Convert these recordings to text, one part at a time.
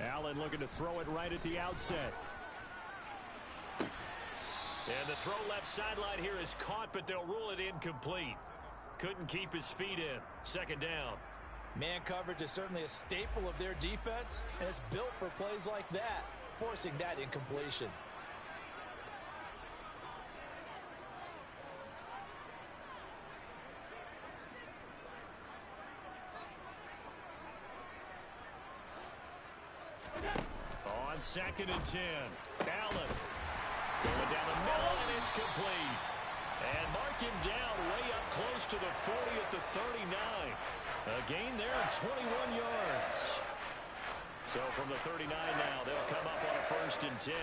Allen looking to throw it right at the outset. And the throw left sideline here is caught, but they'll rule it incomplete. Couldn't keep his feet in. Second down. Man coverage is certainly a staple of their defense, and it's built for plays like that, forcing that incompletion. On 2nd and 10, Allen going down the middle, and it's complete. And mark him down way up close to the 40 at the 39. A gain there of 21 yards. So from the 39 now, they'll come up on a 1st and 10.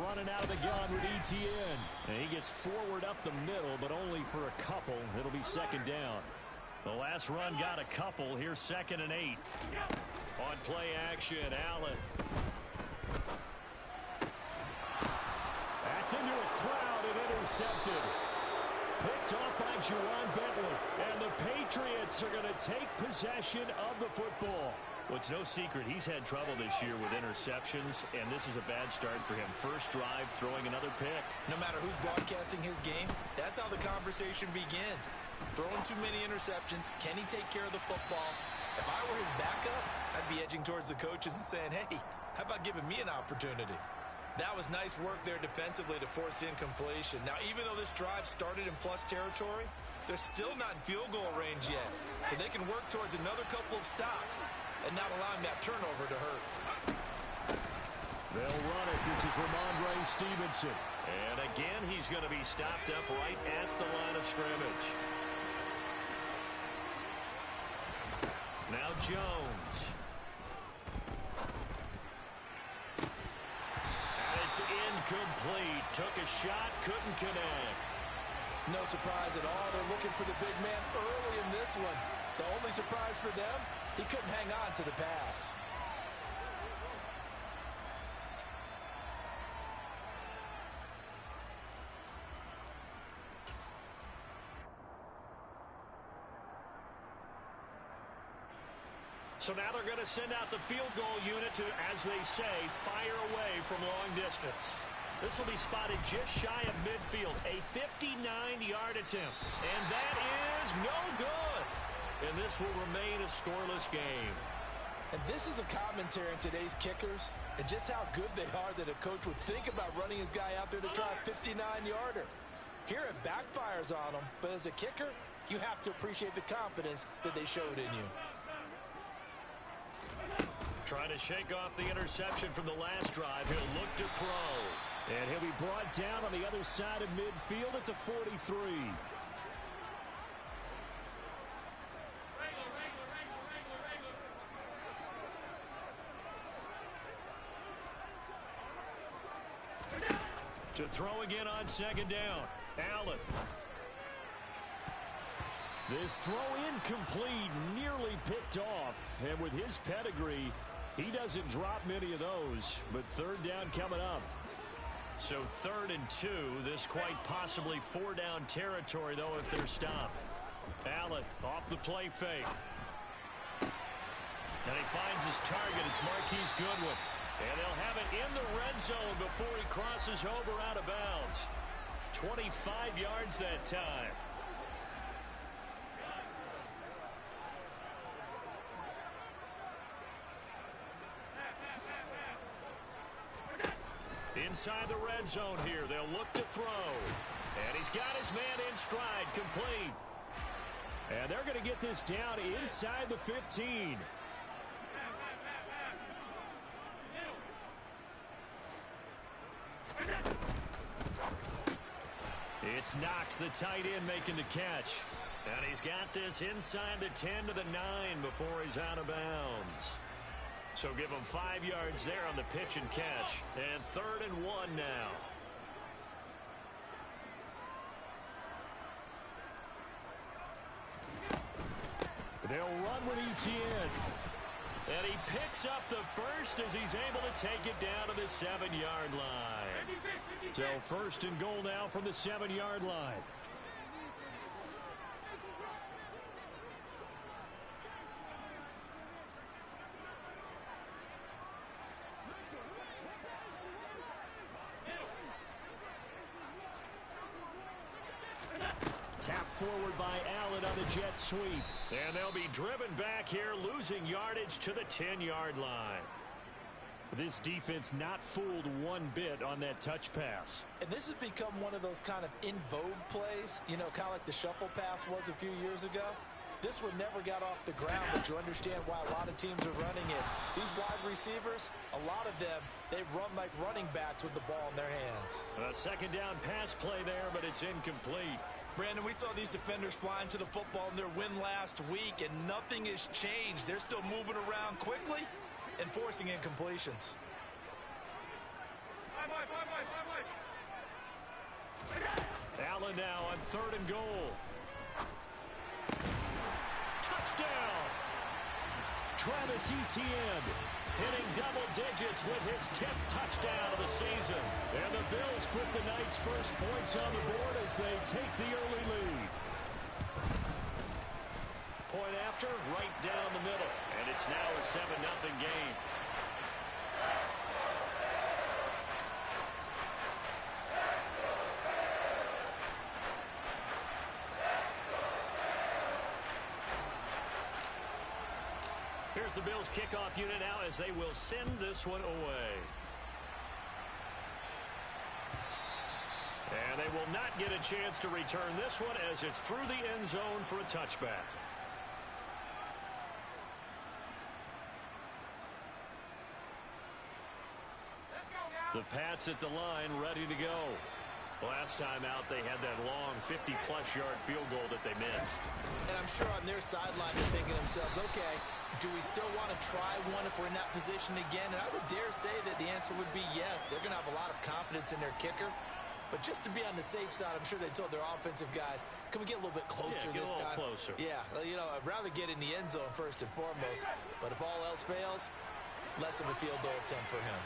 Running out of the gun with Etienne. And he gets forward up the middle, but only for a couple. It'll be 2nd down. The last run got a couple. Here's 2nd and 8. On play action, Allen. That's into a crowd and intercepted. Picked off by Juwan Bentley. And the Patriots are going to take possession of the football. Well, it's no secret he's had trouble this year with interceptions, and this is a bad start for him. First drive, throwing another pick. No matter who's broadcasting his game, that's how the conversation begins. Throwing too many interceptions, can he take care of the football? If I were his backup, I'd be edging towards the coaches and saying, hey, how about giving me an opportunity? That was nice work there defensively to force incompletion. Now, even though this drive started in plus territory, they're still not in field goal range yet. So they can work towards another couple of stops and not allowing that turnover to hurt. They'll run it. This is Ramondre Stevenson. And again, he's going to be stopped up right at the line of scrimmage. Now Jones. And it's incomplete. Took a shot, couldn't connect. No surprise at all. They're looking for the big man early in this one. The only surprise for them, he couldn't hang on to the pass. So now they're going to send out the field goal unit to, as they say, fire away from long distance. This will be spotted just shy of midfield. A 59-yard attempt. And that is no good. And this will remain a scoreless game. And this is a commentary on today's kickers and just how good they are that a coach would think about running his guy out there to try a 59-yarder. Here it backfires on him, but as a kicker, you have to appreciate the confidence that they showed in you. Trying to shake off the interception from the last drive. He'll look to throw. And he'll be brought down on the other side of midfield at the 43. To throw again on 2nd down. Allen. This throw incomplete, nearly picked off. And with his pedigree, he doesn't drop many of those. But 3rd down coming up. So 3rd and 2. This quite possibly 4-down territory, though, if they're stopped. Allen off the play fake. And he finds his target. It's Marquise Goodwin. And they'll have it in the red zone before he crosses over out of bounds. 25 yards that time. Inside the red zone here. They'll look to throw. And he's got his man in stride, complete. And they're going to get this down inside the 15. It's Knox, the tight end, making the catch. And he's got this inside the 10 to the 9 before he's out of bounds. So give him 5 yards there on the pitch and catch. And 3rd and 1 now. They'll run with Etienne. And he picks up the first as he's able to take it down to the 7-yard line. So 1st and goal now from the 7-yard line. forward by Allen on the jet sweep. And they'll be driven back here, losing yardage to the 10-yard line. This defense not fooled one bit on that touch pass. And this has become one of those kind of in vogue plays, you know, kind of like the shuffle pass was a few years ago. This one never got off the ground, but you understand why a lot of teams are running it. These wide receivers, a lot of them, they run like running backs with the ball in their hands. A second down pass play there, but it's incomplete. Brandon, we saw these defenders flying to the football in their win last week, and nothing has changed. They're still moving around quickly and forcing incompletions. Allen now on 3rd and goal. Touchdown! Travis Etienne hitting double digits with his 10th touchdown of the season. And the Bills put the Knights' first points on the board as they take the early lead. Point after, right down the middle. And it's now a 7-0 game. Here's the Bills kickoff unit now as they will send this one away. And they will not get a chance to return this one as it's through the end zone for a touchback. The Pats at the line, ready to go. Last time out, they had that long 50-plus yard field goal that they missed. And I'm sure on their sideline they're thinking to themselves, okay, do we still want to try one if we're in that position again? And I would dare say that the answer would be yes. They're going to have a lot of confidence in their kicker. But just to be on the safe side, I'm sure they told their offensive guys, can we get a little bit closer this time? Closer. Yeah, well, you know, I'd rather get in the end zone first and foremost. But if all else fails, less of a field goal attempt for him.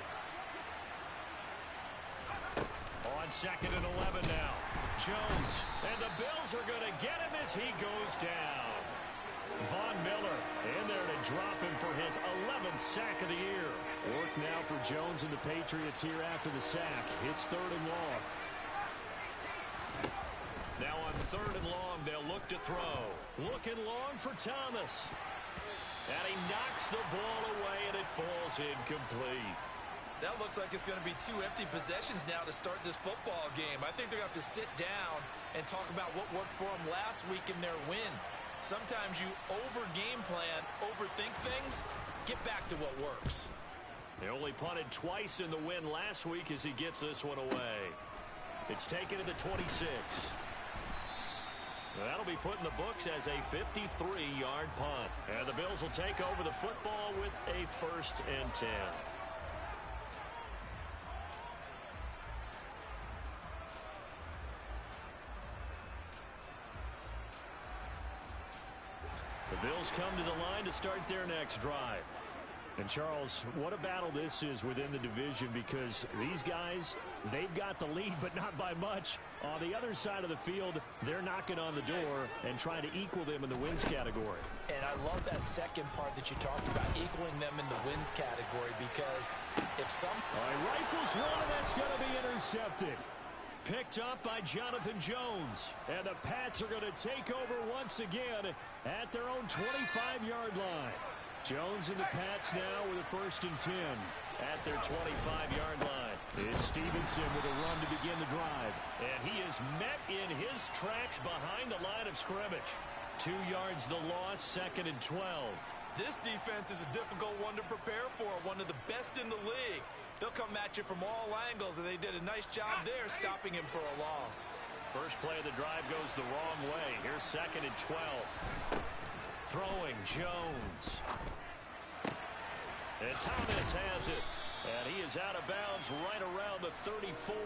On 2nd and 11 now. Jones. And the Bills are going to get him as he goes down. Von Miller in there to drop him for his 11th sack of the year. Work now for Jones and the Patriots here after the sack. It's 3rd and long. Now on 3rd and long, they'll look to throw. Looking long for Thomas. And he knocks the ball away, and it falls incomplete. That looks like it's going to be 2 empty possessions now to start this football game. I think they're going to have to sit down and talk about what worked for them last week in their win. Sometimes you over-game plan, overthink things, get back to what works. They only punted twice in the win last week as he gets this one away. It's taken to the 26. That'll be put in the books as a 53-yard punt. And the Bills will take over the football with a 1st and 10. The Bills come to the line to start their next drive. And, Charles, what a battle this is within the division because these guys, they've got the lead, but not by much. On the other side of the field, they're knocking on the door and trying to equal them in the wins category. And I love that second part that you talked about, equaling them in the wins category, because if some... All right, rifles one, and that's going to be intercepted. Picked up by Jonathan Jones. And the Pats are going to take over once again at their own 25-yard line. Jones and the Pats now with a 1st and 10 at their 25-yard line. It's Stevenson with a run to begin the drive. And he is met in his tracks behind the line of scrimmage. 2 yards the loss, 2nd and 12. This defense is a difficult one to prepare for, one of the best in the league. They'll come at you from all angles, and they did a nice job there stopping him for a loss. First play of the drive goes the wrong way. Here's 2nd and 12. Throwing Jones. And Thomas has it. And he is out of bounds right around the 34.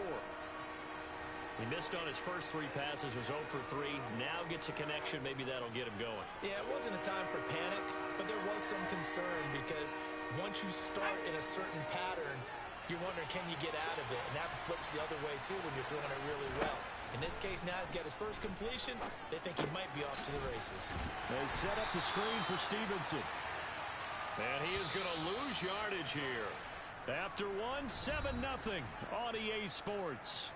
He missed on his first 3 passes, was 0 for 3. Now gets a connection. Maybe that'll get him going. Yeah, it wasn't a time for panic, but there was some concern because once you start in a certain pattern, you're wondering, can you get out of it? And that flips the other way, too, when you're throwing it really well. In this case, now he's got his first completion. They think he might be off to the races. They set up the screen for Stevenson. And he is going to lose yardage here. After 7-0 on EA Sports.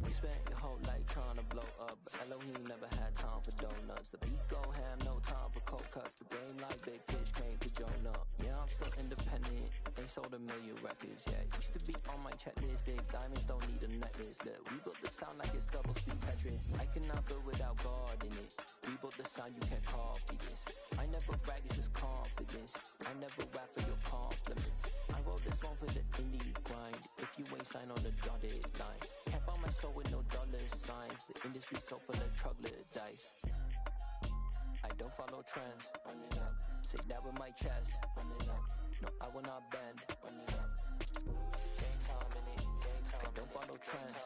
You spent your whole life trying to blow up, but Elohim never had time for donuts. The beat go ham, no time for cold cuts. The game like Big Pitch came to Jonah. Yeah, I'm still independent, ain't sold a million records yet. Used to be on my checklist, big diamonds don't need a necklace. Look, we built the sound like it's double speed Tetris. I cannot build without God in it. We built the sound, you can't copy this. I never brag, it's just confidence. I never rap for your compliments. I wrote this one for the indie grind. If you ain't signed on the dotted line, can't buy my soul with no dollar signs. The industry so full of troglodytes. I don't follow trends. Run it up. Say that with my chest. Run it up. No, I will not bend. Run it up. Game time in it. Game time. I don't follow trends.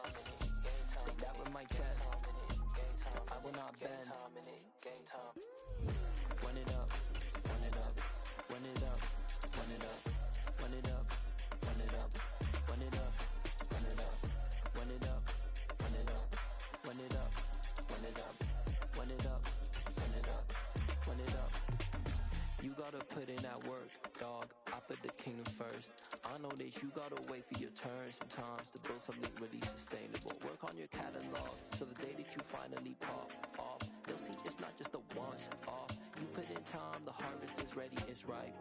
Say that with my chest. No, I will not bend. Game time. Run it up. Run it up. Run it up. Run it up. Run it up. Run it up. Run it up. Run it up. Run it up. Run it up. Run it up. Run it up. Run it up. Run it up. Run it up. You gotta put in that work, dog. I put the kingdom first. I know that you gotta wait for your turn sometimes to build something really sustainable. Work on your catalog so the day that you finally pop off, they'll see it's not just a once off. You put in time, the harvest is ready, it's ripe.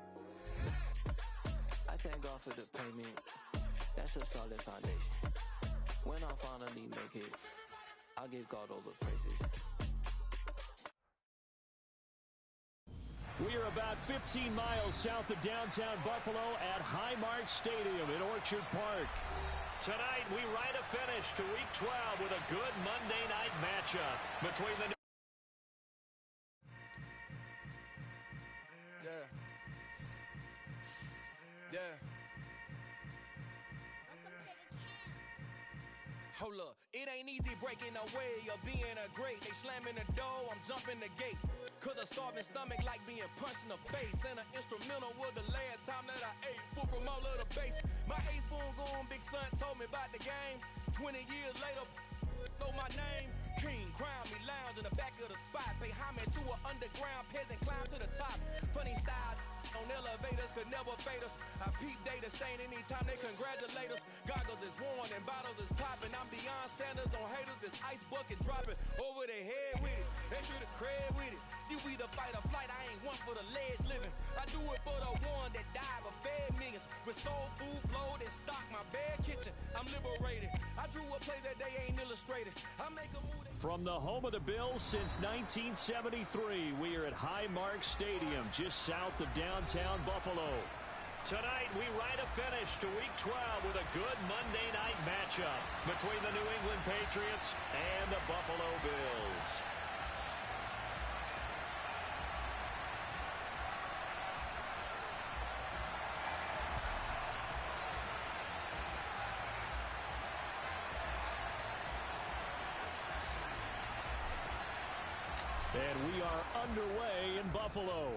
I thank God for the payment. That's a solid foundation. When I finally make it, I'll give God all the praises. We are about 15 miles south of downtown Buffalo at Highmark Stadium in Orchard Park. Tonight, we write a finish to Week 12 with a good Monday night matchup between the... Hold up, it ain't easy breaking away or being a great. They slamming the door, I'm jumping the gate. Cause a starving stomach like being punched in the face. And an instrumental was the last time that I ate food from all of the base. My ace boom goon, big son told me about the game. 20 years later, know my name. King, crown me, lounge in the back of the spot. Pay homage to an underground peasant, climb to the top. Funny style on elevators could never fade us. I peep data stain anytime they congratulate us. Goggles is worn and bottles is popping. I'm beyond Sanders on haters. This ice bucket dropping over their head with it. They should have cred with it. You either fight or flight. I ain't one for the ledge living. I do it for the one that died but fed millions. With soul food flowed and stocked my bare kitchen. I'm liberated. I drew a play that they ain't illustrated. I make a move. From the home of the Bills since 1973, we are at Highmark Stadium, just south of downtown Buffalo. Tonight, we write a finish to Week 12 with a good Monday night matchup between the New England Patriots and the Buffalo Bills. And we are underway in Buffalo.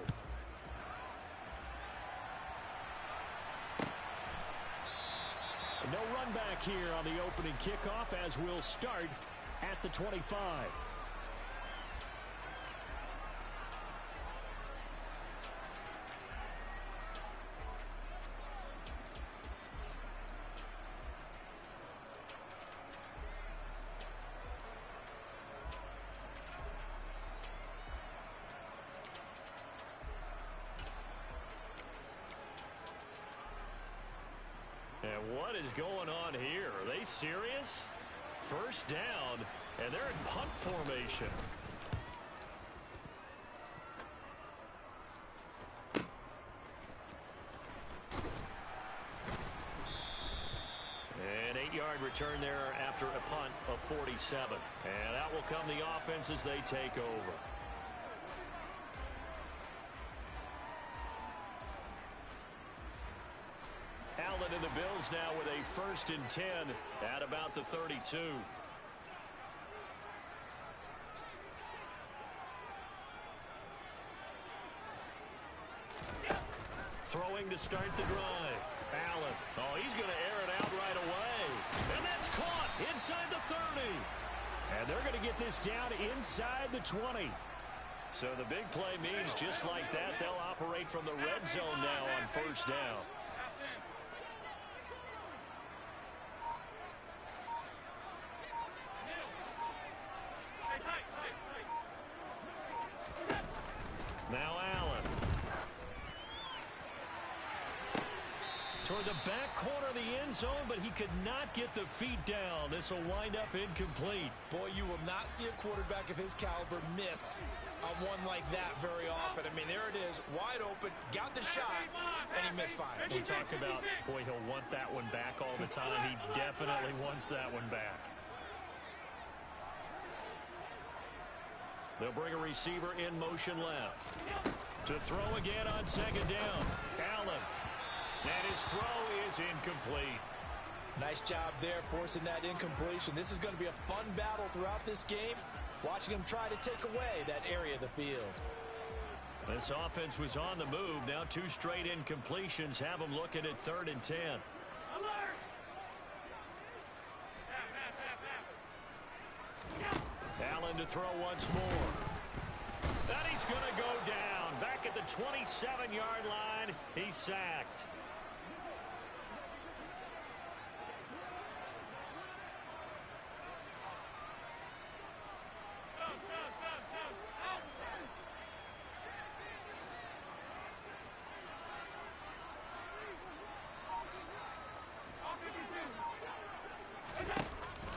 No run back here on the opening kickoff as we'll start at the 25. And what is going on here? Are they serious? First down, and they're in punt formation. An 8-yard return there after a punt of 47. And that will come the offense as they take over. Allen and the Bills now with a 1st and 10 at about the 32. Throwing to start the drive. Allen. Oh, he's going to air it out right away. And that's caught inside the 30. And they're going to get this down inside the 20. So the big play means just like that, they'll operate from the red zone now on 1st down. Toward the back corner of the end zone, but he could not get the feet down. This will wind up incomplete. Boy, you will not see a quarterback of his caliber miss on one like that very often. I mean, there it is, wide open, got the shot, and he misfired. We talk about, boy, he'll want that one back all the time. He definitely wants that one back. They'll bring a receiver in motion left. To throw again on second down. Allen. And his throw is incomplete. Nice job there forcing that incompletion. This is going to be a fun battle throughout this game. Watching him try to take away that area of the field. This offense was on the move. Now 2 straight incompletions have them looking at 3rd and 10. Allen to throw once more. And he's going to go down. Back at the 27-yard line, he's sacked.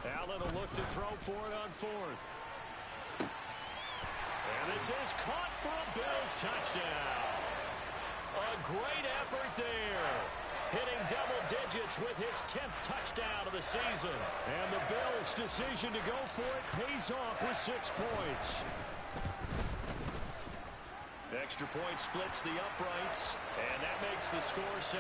Allen will look to throw for it on 4th. And this is caught for a Bills touchdown. A great effort there. Hitting double digits with his 10th touchdown of the season. And the Bills' decision to go for it pays off with 6 points. Extra point splits the uprights, and that makes the score 7-0.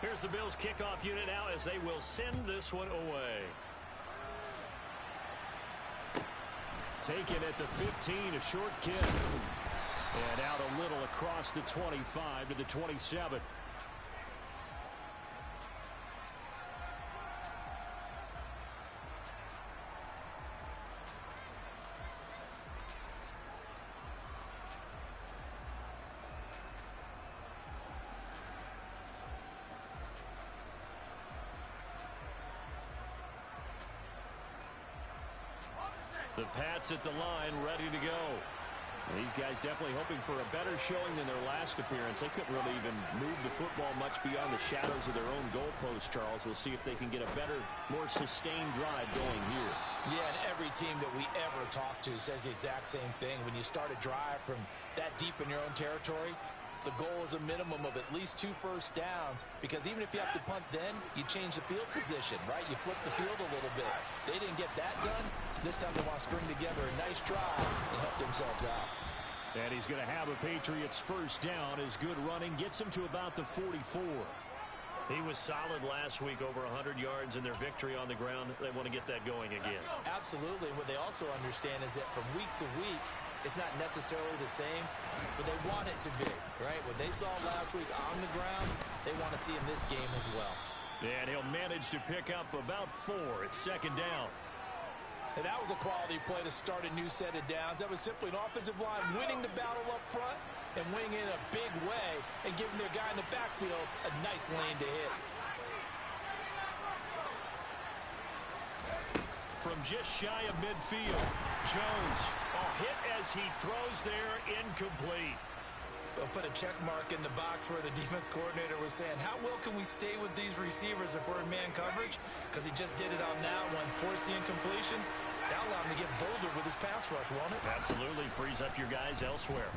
Here's the Bills kickoff unit now as they will send this one away. Taken at the 15, a short kick. And out a little across the 25 to the 27. The Pats at the line, ready to go. These guys definitely hoping for a better showing than their last appearance. They couldn't really even move the football much beyond the shadows of their own goalpost, Charles. We'll see if they can get a better, more sustained drive going here. Yeah, and every team that we ever talk to says the exact same thing. When you start a drive from that deep in your own territory, the goal is a minimum of at least 2 first downs, because even if you have to punt then, you change the field position, right? You flip the field a little bit. They didn't get that done. This time they want to string together a nice drive and help themselves out. And he's going to have a Patriots first down. His good running gets him to about the 44. He was solid last week, over 100 yards in their victory on the ground. They want to get that going again. Absolutely. What they also understand is that from week to week, it's not necessarily the same, but they want it to be, right? What they saw last week on the ground, they want to see in this game as well. And he'll manage to pick up about 4. It's second down. And that was a quality play to start a new set of downs. That was simply an offensive line winning the battle up front and winning in a big way and giving their guy in the backfield a nice lane to hit. From just shy of midfield, Jones, a hit as he throws there, incomplete. They'll put a check mark in the box where the defense coordinator was saying, how well can we stay with these receivers if we're in man coverage? Because he just did it on that one, forced the incompletion. That allowed him to get bolder with his pass rush, won't it? Absolutely, frees up your guys elsewhere.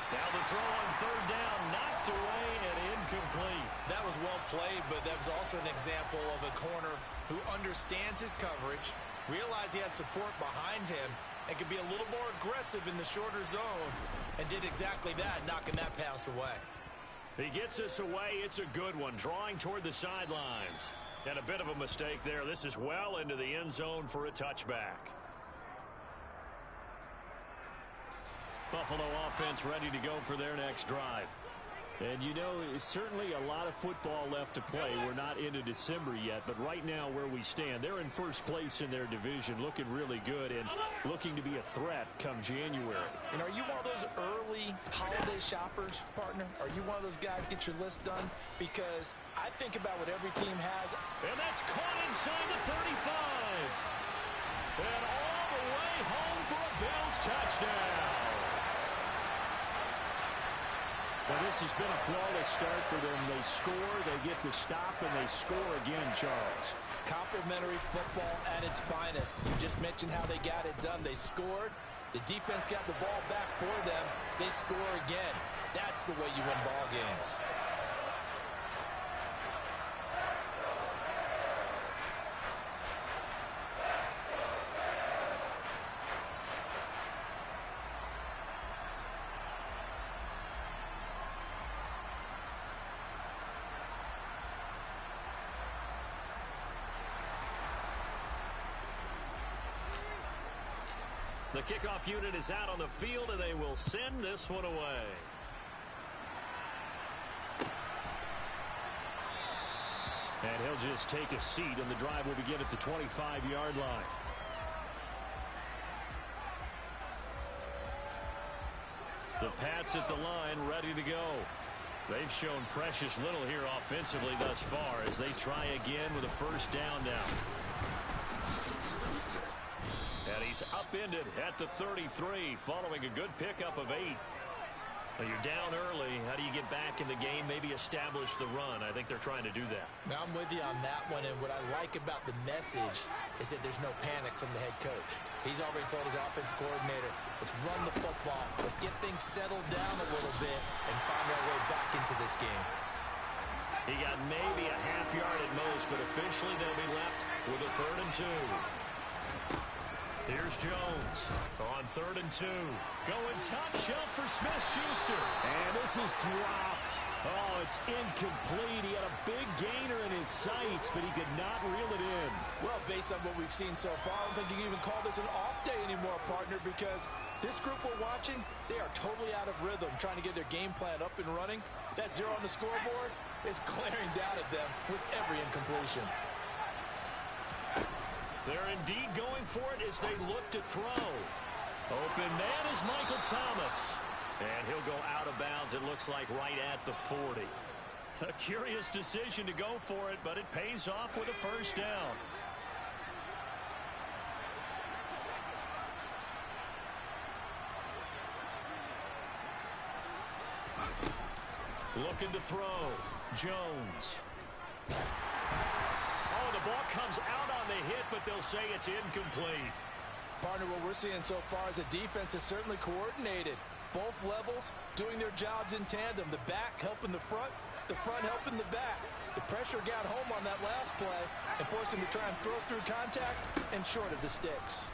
Now the throw on third down, knocked away and incomplete. That was well played, but that was also an example of a corner who understands his coverage, realized he had support behind him, and could be a little more aggressive in the shorter zone, and did exactly that, knocking that pass away. He gets us away. It's a good one, drawing toward the sidelines. And a bit of a mistake there. This is well into the end zone for a touchback. Buffalo offense ready to go for their next drive. And, you know, certainly a lot of football left to play. We're not into December yet, but right now where we stand, they're in first place in their division, looking really good and looking to be a threat come January. And are you one of those early holiday shoppers, partner? Are you one of those guys get your list done? Because I think about what every team has. And that's caught inside the 35. And all the way home for a Bills touchdown. Well, this has been a flawless start for them. They score, they get the stop, and they score again, Charles. Complimentary football at its finest. You just mentioned how they got it done. They scored. The defense got the ball back for them. They score again. That's the way you win ball games. The kickoff unit is out on the field, and they will send this one away. And he'll just take a seat, and the drive will begin at the 25-yard line. The Pats at the line, ready to go. They've shown precious little here offensively thus far as they try again with a first down now. And he's upended at the 33 following a good pickup of 8. Well, you're down early. How do you get back in the game, maybe establish the run? I think they're trying to do that. Now, I'm with you on that one, and what I like about the message is that there's no panic from the head coach. He's already told his offensive coordinator, let's run the football, let's get things settled down a little bit and find our way back into this game. He got maybe a half yard at most, but officially they'll be left with a 3rd and 2. Here's Jones on 3rd and 2. Going top shelf for Smith-Schuster. And this is dropped. Oh, it's incomplete. He had a big gainer in his sights, but he could not reel it in. Well, based on what we've seen so far, I don't think you can even call this an off day anymore, partner, because this group we're watching, they are totally out of rhythm, trying to get their game plan up and running. That 0 on the scoreboard is glaring down at them with every incompletion. They're indeed going for it as they look to throw. Open man is Michael Thomas. And he'll go out of bounds, it looks like, right at the 40. A curious decision to go for it, but it pays off with a first down. Looking to throw. Jones. Oh, the ball comes out on the hit, but they'll say it's incomplete. Partner, what we're seeing so far is a defense is certainly coordinated. Both levels doing their jobs in tandem. The back helping the front helping the back. The pressure got home on that last play and forced him to try and throw through contact and short of the sticks.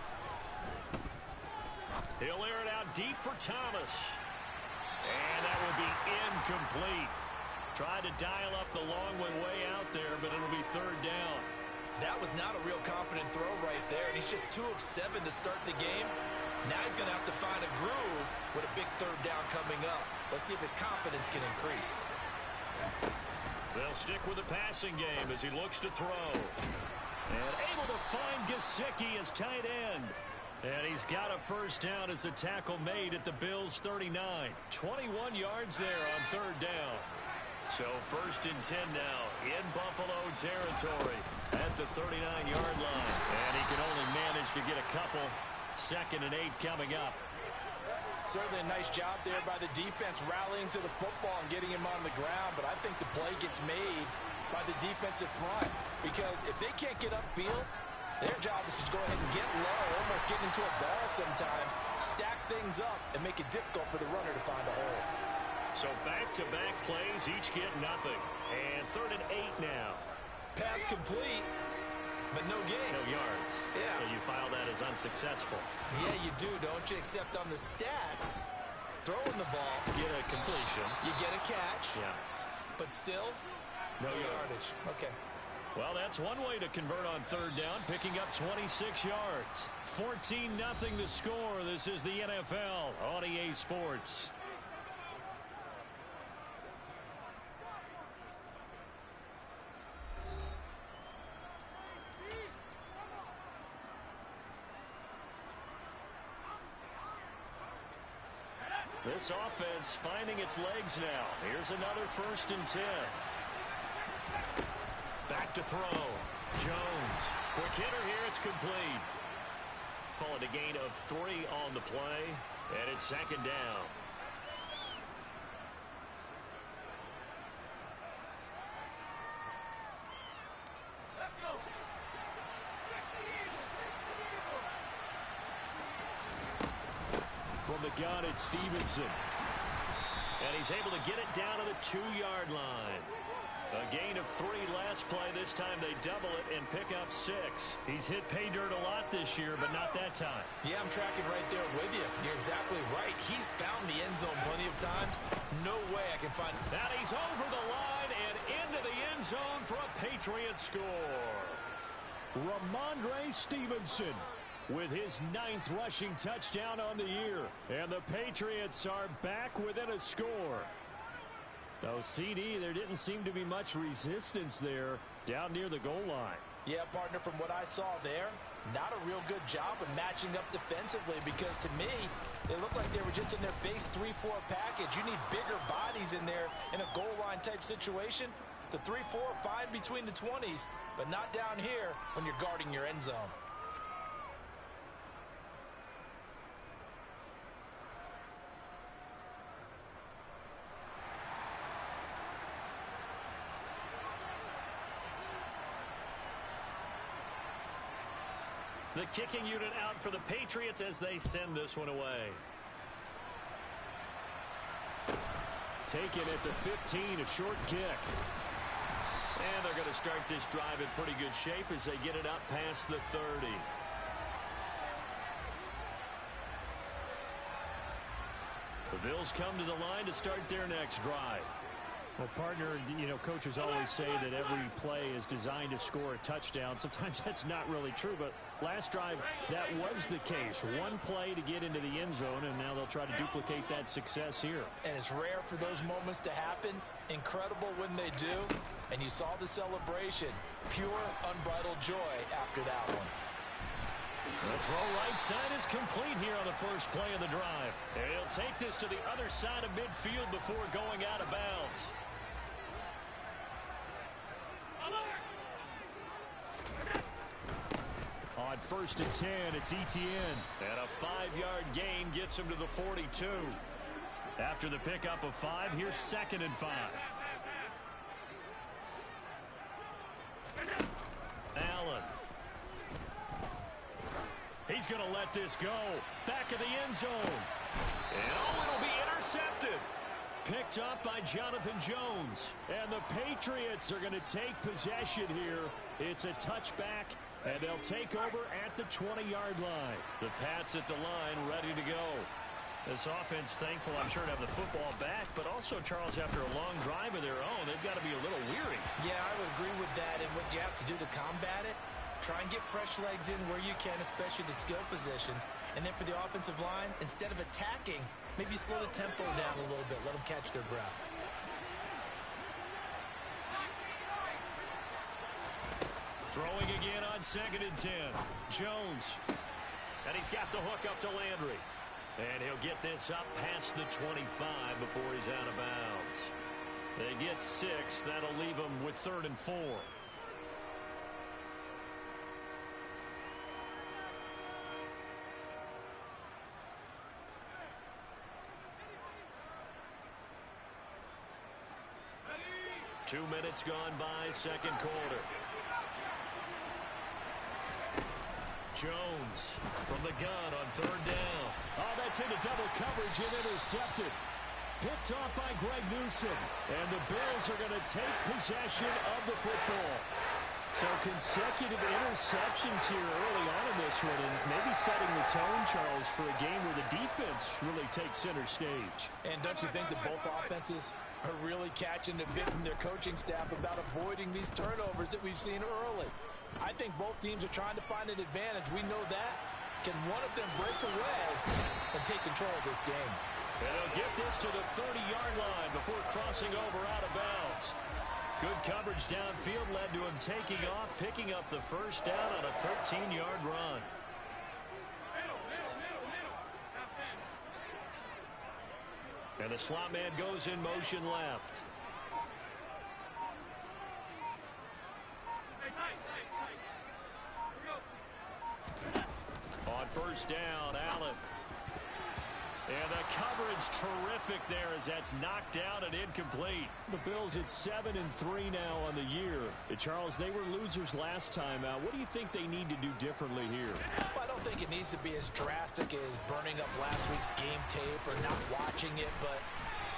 He'll air it out deep for Thomas. And that will be incomplete. Tried to dial up the long one way out there, but it'll be 3rd down. That was not a real confident throw right there, and he's just 2 of 7 to start the game. Now he's going to have to find a groove with a big 3rd down coming up. Let's see if his confidence can increase. They'll stick with the passing game as he looks to throw. And able to find Gesicki as tight end. And he's got a first down as the tackle made at the Bills' 39. 21 yards there on 3rd down. So 1st and 10 now in Buffalo territory at the 39-yard line. And he can only manage to get a couple. 2nd and 8 coming up. Certainly a nice job there by the defense rallying to the football and getting him on the ground. But I think the play gets made by the defensive front. Because if they can't get upfield, their job is to go ahead and get low, almost get into a ball sometimes, stack things up, and make it difficult for the runner to find a hole. So back-to-back plays, each get nothing. And 3rd and 8 now. Pass complete, but no gain. No yards. Yeah. So you file that as unsuccessful. Yeah, you do, don't you? Except on the stats, throwing the ball. Get a completion. You get a catch. Yeah. But still, no yardage. Okay. Well, that's one way to convert on third down, picking up 26 yards. 14-0 the score. This is the NFL on EA Sports. This offense finding its legs now. Here's another 1st and 10. Back to throw. Jones. Quick hitter here. It's complete. Call it a gain of 3 on the play. And it's 2nd down. Let's go. From the gun, it's Stevenson. And he's able to get it down to the 2-yard line. A gain of 3 last play. This time they double it and pick up 6. He's hit pay dirt a lot this year, but not that time. Yeah, I'm tracking right there with you. You're exactly right. He's found the end zone plenty of times. No way I can find... Now he's over the line and into the end zone for a Patriot score. Ramondre Stevenson with his 9th rushing touchdown on the year. And the Patriots are back within a score. No, CD, there didn't seem to be much resistance there down near the goal line. Yeah, partner, from what I saw there, not a real good job of matching up defensively, because to me, they looked like they were just in their base 3-4 package. You need bigger bodies in there in a goal line type situation. The 3-4, fine between the 20s, but not down here when you're guarding your end zone. The kicking unit out for the Patriots as they send this one away. Taken at the 15, a short kick. And they're going to start this drive in pretty good shape as they get it up past the 30. The Bills come to the line to start their next drive. Well, partner, you know, coaches always say that every play is designed to score a touchdown. Sometimes that's not really true, but last drive, that was the case. One play to get into the end zone, and now they'll try to duplicate that success here. And it's rare for those moments to happen. Incredible when they do. And you saw the celebration. Pure, unbridled joy after that one. The throw right side is complete here on the first play of the drive. And he'll take this to the other side of midfield before going out of bounds. On 1st and 10, it's Etienne. And a 5-yard gain gets him to the 42. After the pickup of 5, here's 2nd and 5. Allen. He's going to let this go. Back of the end zone. And it'll be intercepted. Picked up by Jonathan Jones. And the Patriots are going to take possession here. It's a touchback, and they'll take over at the 20-yard line. The Pats at the line ready to go. This offense thankful, I'm sure, to have the football back, but also, Charles, after a long drive of their own, they've got to be a little weary. Yeah, I would agree with that. And what you have to do to combat it, try and get fresh legs in where you can, especially the skill positions. And then for the offensive line, instead of attacking, maybe slow the tempo down a little bit. Let them catch their breath. Throwing again on 2nd and 10. Jones. And he's got the hook up to Landry. And he'll get this up past the 25 before he's out of bounds. They get 6. That'll leave them with 3rd and 4. Two minutes gone by, second quarter. Jones from the gun on 3rd down. Oh, that's into double coverage and intercepted. Picked off by Greg Newsome. And the Bills are going to take possession of the football. So consecutive interceptions here early on in this one, and maybe setting the tone, Charles, for a game where the defense really takes center stage. And don't you think that both offenses are really catching the bit from their coaching staff about avoiding these turnovers that we've seen early. I think both teams are trying to find an advantage. We know that. Can one of them break away and take control of this game? And they'll get this to the 30-yard line before crossing over out of bounds. Good coverage downfield led to him taking off, picking up the first down on a 13-yard run. And the slot man goes in motion left. On first down, Allen. And the coverage terrific there as that's knocked down and incomplete. The Bills at 7-3 now on the year. Charles, they were losers last time out. What do you think they need to do differently here? Well, I don't think it needs to be as drastic as burning up last week's game tape or not watching it, but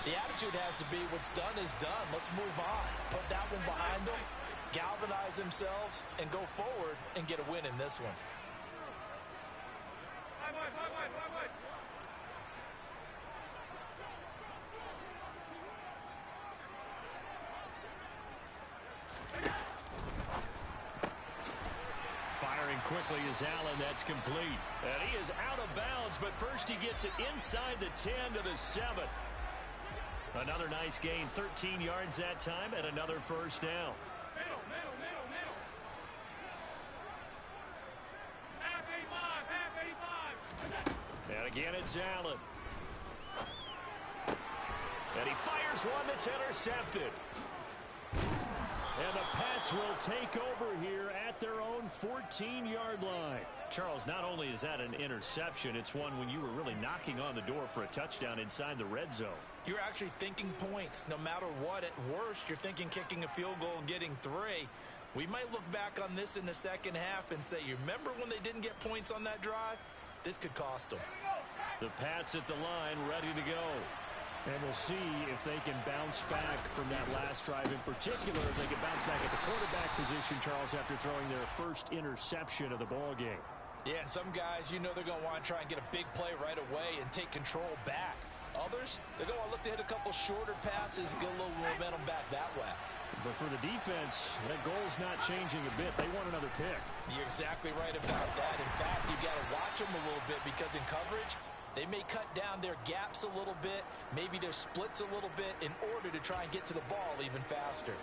the attitude has to be what's done is done. Let's move on. Put that one behind them, galvanize themselves, and go forward and get a win in this one. Firing quickly is Allen. That's complete. And he is out of bounds, but first he gets it inside the 10 to the 7. Another nice gain, 13 yards that time, and another first down. And again, it's Allen. And he fires one that's intercepted. And the Pats will take over here at their own 14-yard line. Charles, not only is that an interception, it's one when you were really knocking on the door for a touchdown inside the red zone. You're actually thinking points. No matter what, at worst, you're thinking kicking a field goal and getting 3. We might look back on this in the second half and say, you remember when they didn't get points on that drive? This could cost them. The Pats at the line, ready to go. And we'll see if they can bounce back from that last drive in particular, if they can bounce back at the quarterback position, Charles, after throwing their first interception of the ball game. Yeah, and some guys, you know they're going to want to try and get a big play right away and take control back. Others, they're going to look to hit a couple shorter passes and get a little momentum back that way. But for the defense, that goal's not changing a bit. They want another pick. You're exactly right about that. In fact, you've got to watch them a little bit because in coverage, they may cut down their gaps a little bit, maybe their splits a little bit in order to try and get to the ball even faster.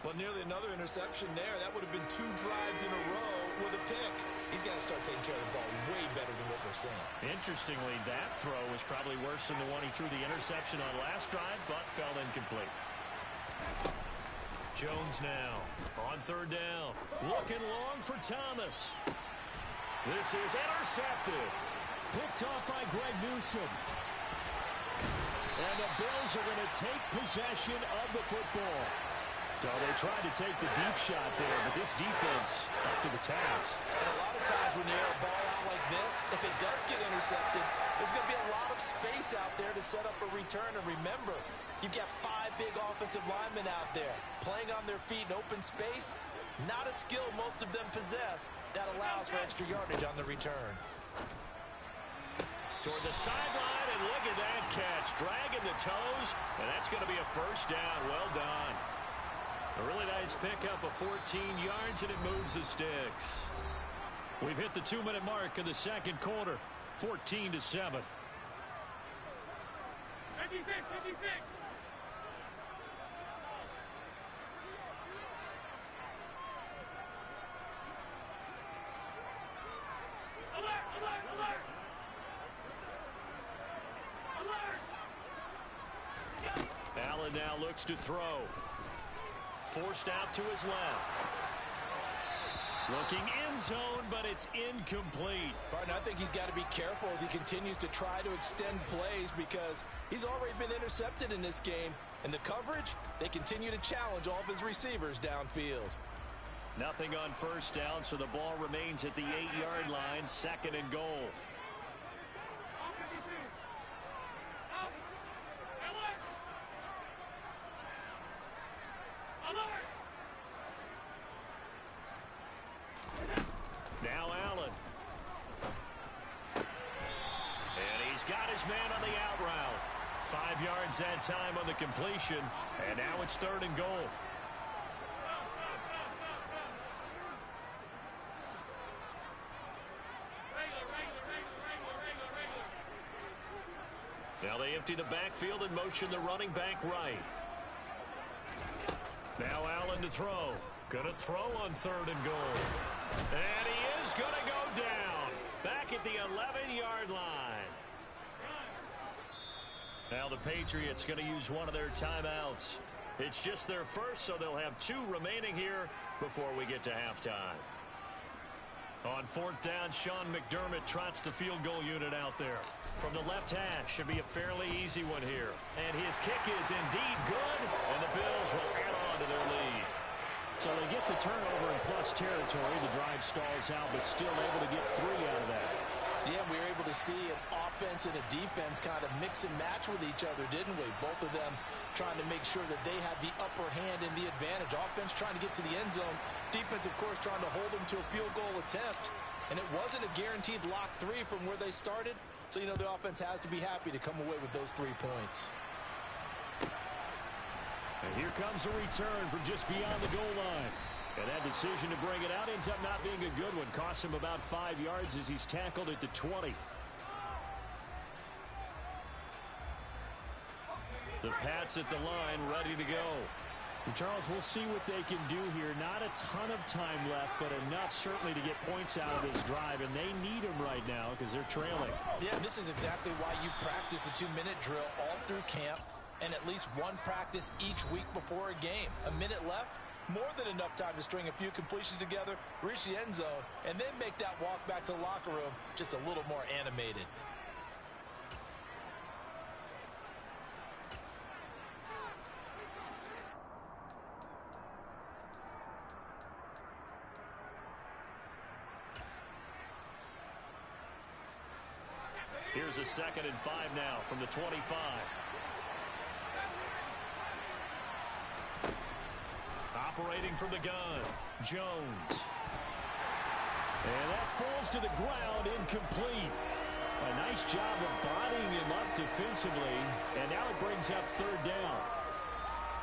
Well, nearly another interception there. That would have been 2 drives in a row with a pick. He's got to start taking care of the ball way better than what we're seeing. Interestingly, that throw was probably worse than the one he threw the interception on last drive, but fell incomplete. Jones now on third down. Looking long for Thomas. This is intercepted. Picked off by Greg Newsome. And the Bills are going to take possession of the football. So they tried to take the deep shot there, but this defense up to the task. And a lot of times when you air a ball out like this, if it does get intercepted, there's going to be a lot of space out there to set up a return. And remember, you've got 5 big offensive linemen out there playing on their feet in open space. Not a skill most of them possess that allows for extra yardage on the return. Toward the sideline, and look at that catch. Dragging the toes, and that's going to be a first down. Well done. A really nice pickup of 14 yards, and it moves the sticks. We've hit the 2-minute mark of the second quarter, 14-7. 56, 56. Allen now looks to throw. Forced out to his left. Looking end zone, but it's incomplete. Partner, I think he's got to be careful as he continues to try to extend plays because he's already been intercepted in this game. And the coverage, they continue to challenge all of his receivers downfield. Nothing on first down, so the ball remains at the 8-yard line, 2nd and goal. Now Allen. And he's got his man on the out route. 5 yards that time on the completion, and now it's 3rd and goal. Now they empty the backfield and motion the running back right. Now Allen to throw. Going to throw on 3rd and goal. And he is going to go down. Back at the 11-yard line. Now the Patriots going to use one of their timeouts. It's just their first, so they'll have 2 remaining here before we get to halftime. On 4th down, Sean McDermott trots the field goal unit out there. From the left hash, should be a fairly easy one here. And his kick is indeed good, and the Bills will add on to their lead. So they get the turnover in plus territory. The drive stalls out, but still able to get 3 out of that. Yeah, we were able to see an offense and a defense kind of mix and match with each other, didn't we? Both of them trying to make sure that they had the upper hand and the advantage. Offense trying to get to the end zone. Defense, of course, trying to hold them to a field goal attempt. And it wasn't a guaranteed lock 3 from where they started. So, you know, the offense has to be happy to come away with those 3 points. And here comes a return from just beyond the goal line. And that decision to bring it out ends up not being a good one. Costs him about 5 yards as he's tackled at the 20. The Pats at the line, ready to go. And Charles, we'll see what they can do here. Not a ton of time left, but enough certainly to get points out of this drive. And they need them right now because they're trailing. Yeah, this is exactly why you practice a 2-minute drill all through camp and at least one practice each week before a game. A minute left, more than enough time to string a few completions together, reach the end zone, and then make that walk back to the locker room just a little more animated. Here's a 2nd and 5 now from the 25. Operating from the gun, Jones. And that falls to the ground, incomplete. A nice job of bodying him up defensively, and now it brings up 3rd down.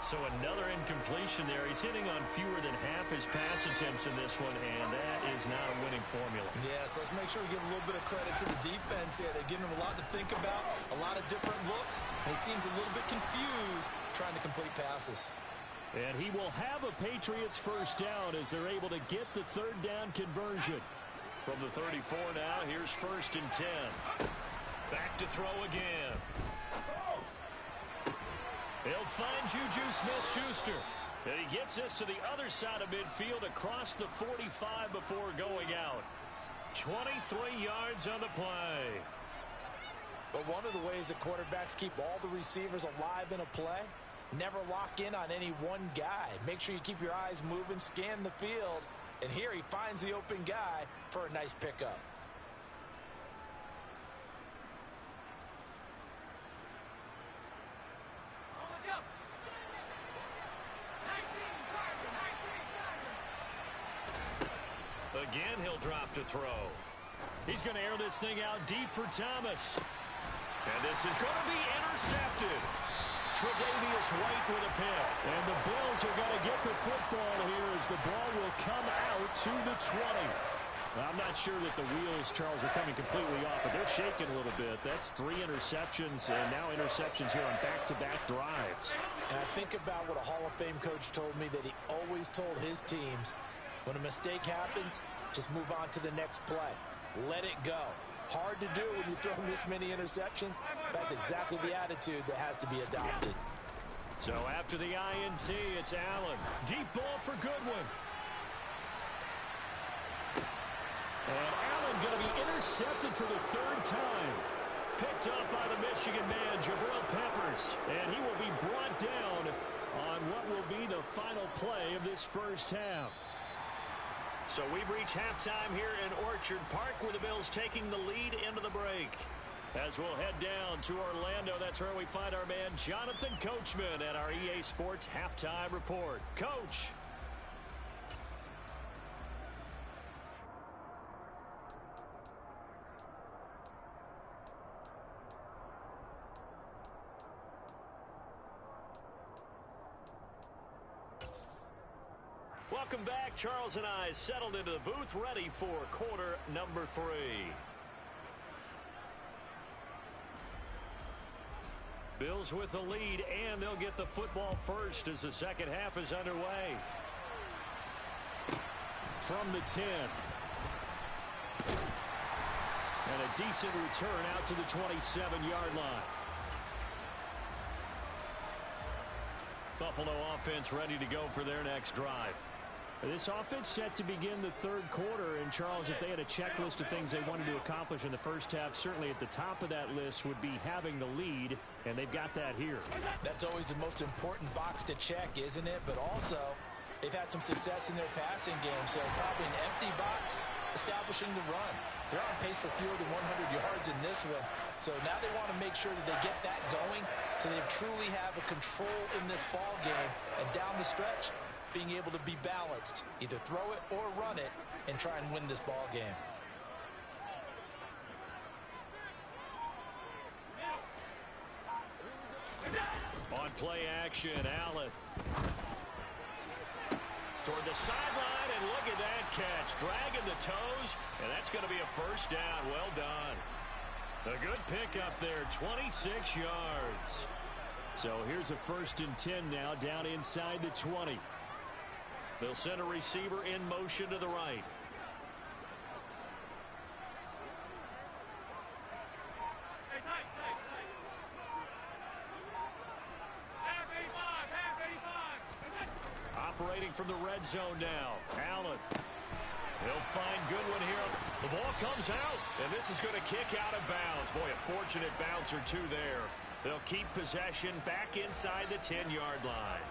So another incompletion there. He's hitting on fewer than half his pass attempts in this one, and that is not a winning formula. Yes, let's make sure we give a little bit of credit to the defense here. They're giving him a lot to think about, a lot of different looks, and he seems a little bit confused trying to complete passes. And he will have a Patriots 1st down as they're able to get the 3rd down conversion. From the 34 now, here's 1st and 10. Back to throw again. He'll find Juju Smith-Schuster. And he gets us to the other side of midfield across the 45 before going out. 23 yards on the play. But one of the ways that quarterbacks keep all the receivers alive in a play, never lock in on any one guy. Make sure you keep your eyes moving, scan the field. And here he finds the open guy for a nice pickup. Again, he'll drop to throw. He's going to air this thing out deep for Thomas. And this is going to be intercepted. Tre'Davious White with a pick. And the Bills are going to get the football here as the ball will come out to the 20. I'm not sure that the wheels, Charles, are coming completely off, but they're shaking a little bit. That's 3 interceptions, and now interceptions here on back-to-back drives. And I think about what a Hall of Fame coach told me that he always told his teams, when a mistake happens, just move on to the next play. Let it go. Hard to do when you throw this many interceptions. That's exactly the attitude that has to be adopted. So after the INT, it's Allen. Deep ball for Goodwin. And Allen going to be intercepted for the 3rd time. Picked up by the Michigan man, Jabril Peppers. And he will be brought down on what will be the final play of this 1st half. So we've reached halftime here in Orchard Park, where the Bills taking the lead into the break. As we'll head down to Orlando, that's where we find our man Jonathan Coachman at our EA Sports Halftime Report. Coach. Welcome back. Charles and I settled into the booth, ready for quarter number 3. Bills with the lead, and they'll get the football first as the second half is underway. From the 10. And a decent return out to the 27-yard line. Buffalo offense ready to go for their next drive. This offense set to begin the third quarter, and Charles, if they had a checklist of things they wanted to accomplish in the first half, certainly at the top of that list would be having the lead, and they've got that here. That's always the most important box to check, isn't it? But also, they've had some success in their passing game, so probably an empty box establishing the run. They're on pace for fewer than 100 yards in this one, so now they want to make sure that they get that going so they truly have a control in this ball game, and down the stretch, being able to be balanced, either throw it or run it, and try and win this ball game. On play action, Allen. Toward the sideline, and look at that catch. Dragging the toes, and that's going to be a first down. Well done. A good pickup there, 26 yards. So here's a 1st and 10 now, down inside the 20. They'll send a receiver in motion to the right. Operating from the red zone now. Allen. He'll find Goodwin here. The ball comes out, and this is going to kick out of bounds. Boy, a fortunate bounce or two there. They'll keep possession back inside the 10-yard line.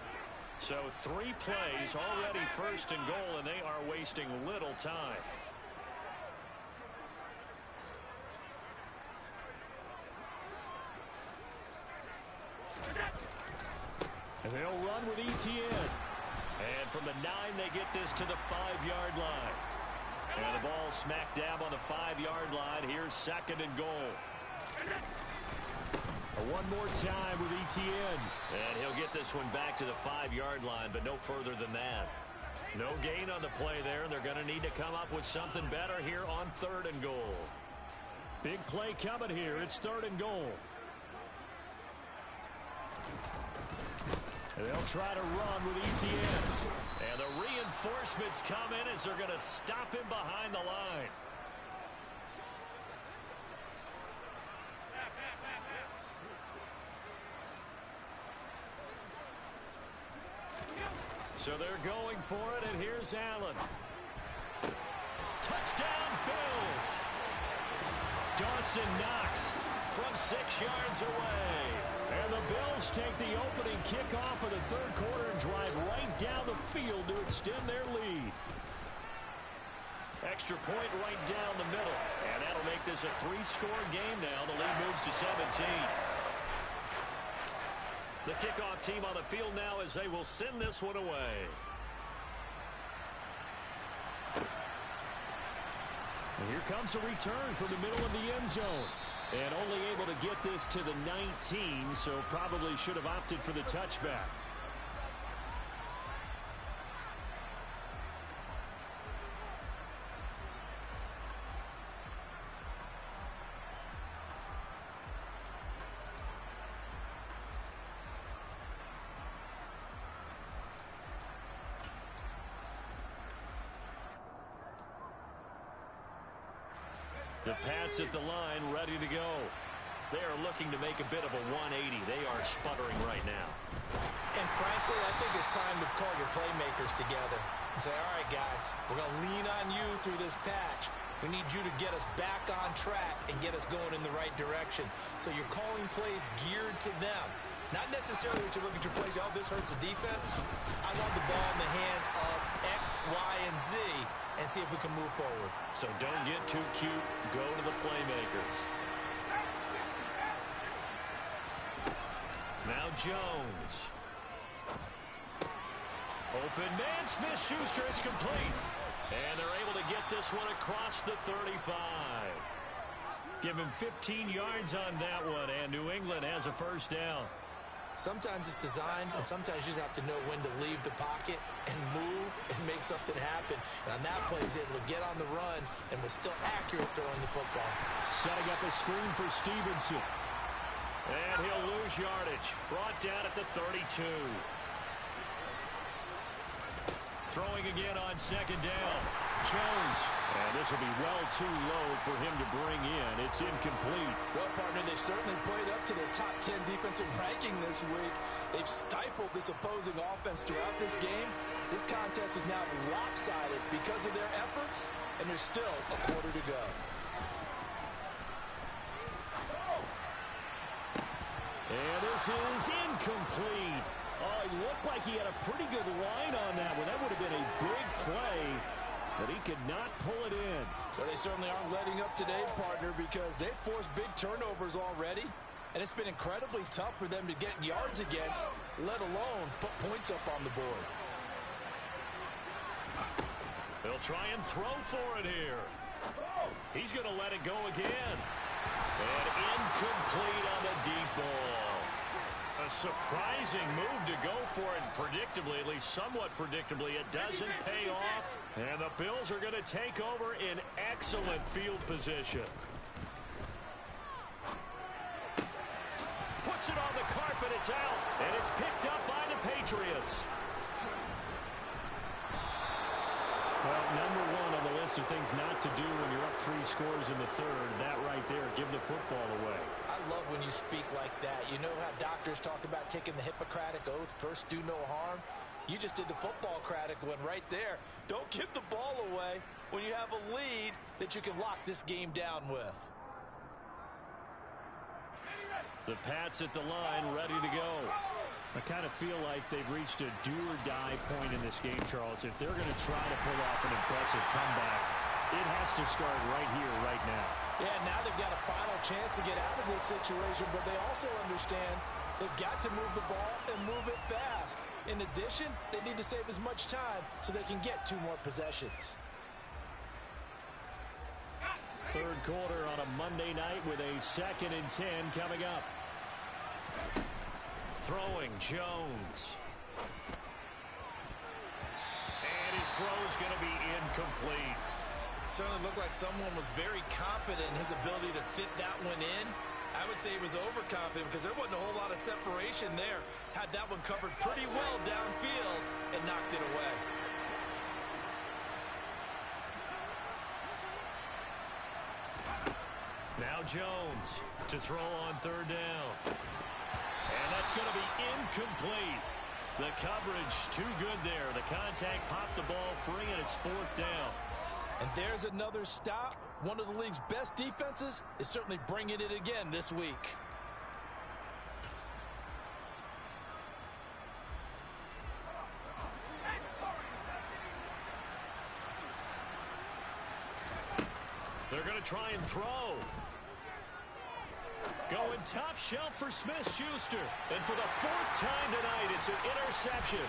So 3 plays already 1st and goal, and they are wasting little time. And they'll run with ETN. And from the 9, they get this to the 5-yard line. And the ball smack dab on the 5-yard line. Here's 2nd and goal. One more time with ETN. And he'll get this one back to the 5-yard line, but no further than that. No gain on the play there, and they're going to need to come up with something better here on 3rd and goal. Big play coming here. It's 3rd and goal. And they'll try to run with ETN. And the reinforcements come in as they're going to stop him behind the line. So they're going for it, and here's Allen. Touchdown, Bills! Dawson Knox from 6 yards away. And the Bills take the opening kickoff of the third quarter and drive right down the field to extend their lead. Extra point right down the middle. And that'll make this a 3-score game now. The lead moves to 17. The kickoff team on the field now as they will send this one away. And here comes a return from the middle of the end zone. And only able to get this to the 19, so probably should have opted for the touchback. The Pats at the line, ready to go. They are looking to make a bit of a 180. They are sputtering right now. And frankly, I think it's time to call your playmakers together and say, all right, guys, we're going to lean on you through this patch. We need you to get us back on track and get us going in the right direction. So you're calling plays geared to them. Not necessarily that you look at your plays, oh, this hurts the defense. I want the ball in the hands of X, Y, and Z and see if we can move forward. So don't get too cute. Go to the playmakers. Now Jones. Open man, Smith-Schuster, it's complete. And they're able to get this one across the 35. Give him 15 yards on that one, and New England has a first down. Sometimes it's designed, and sometimes you just have to know when to leave the pocket and move and make make something happen. And on that play, he's able to get on the run and was still accurate throwing the football. Setting up a screen for Stevenson. And he'll lose yardage. Brought down at the 32. Throwing again on second down. Jones. And this will be well too low for him to bring in. It's incomplete. Well, partner, they've certainly played up to their top 10 defensive ranking this week. They've stifled this opposing offense throughout this game. This contest is now lopsided because of their efforts, and there's still a quarter to go. And this is incomplete. Oh, he looked like he had a pretty good line on that one. That would have been a big play, but he could not pull it in. Well, they certainly aren't letting up today, partner, because they've forced big turnovers already, and it's been incredibly tough for them to get yards against, let alone put points up on the board. They'll try and throw for it here. He's going to let it go again. And incomplete on the deep ball. A surprising move to go for it, predictably, at least somewhat predictably. It doesn't pay off, and the Bills are going to take over in excellent field position. Puts it on the carpet, it's out, and it's picked up by the Patriots. Well, number one on the list of things not to do when you're up 3 scores in the third, that right there, give the football away. I love when you speak like that. You know how doctors talk about taking the Hippocratic Oath, first do no harm? You just did the football-cratic one right there. Don't give the ball away when you have a lead that you can lock this game down with. The Pats at the line, ready to go. I kind of feel like they've reached a do-or-die point in this game, Charles. If they're going to try to pull off an impressive comeback, it has to start right here, right now. Yeah, now they've got a final chance to get out of this situation, but they also understand they've got to move the ball and move it fast. In addition, they need to save as much time so they can get 2 more possessions. Third quarter on a Monday night with a 2nd and 10 coming up. Throwing, Jones. And his throw's going to be incomplete. Certainly looked like someone was very confident in his ability to fit that one in. I would say he was overconfident because there wasn't a whole lot of separation there. Had that one covered pretty well downfield and knocked it away. Now Jones to throw on 3rd down. And that's going to be incomplete. The coverage too good there. The contact popped the ball free, and it's 4th down. And there's another stop. One of the league's best defenses is certainly bringing it again this week. They're going to try and throw. Going top shelf for Smith-Schuster. And for the 4th time tonight, it's an interception.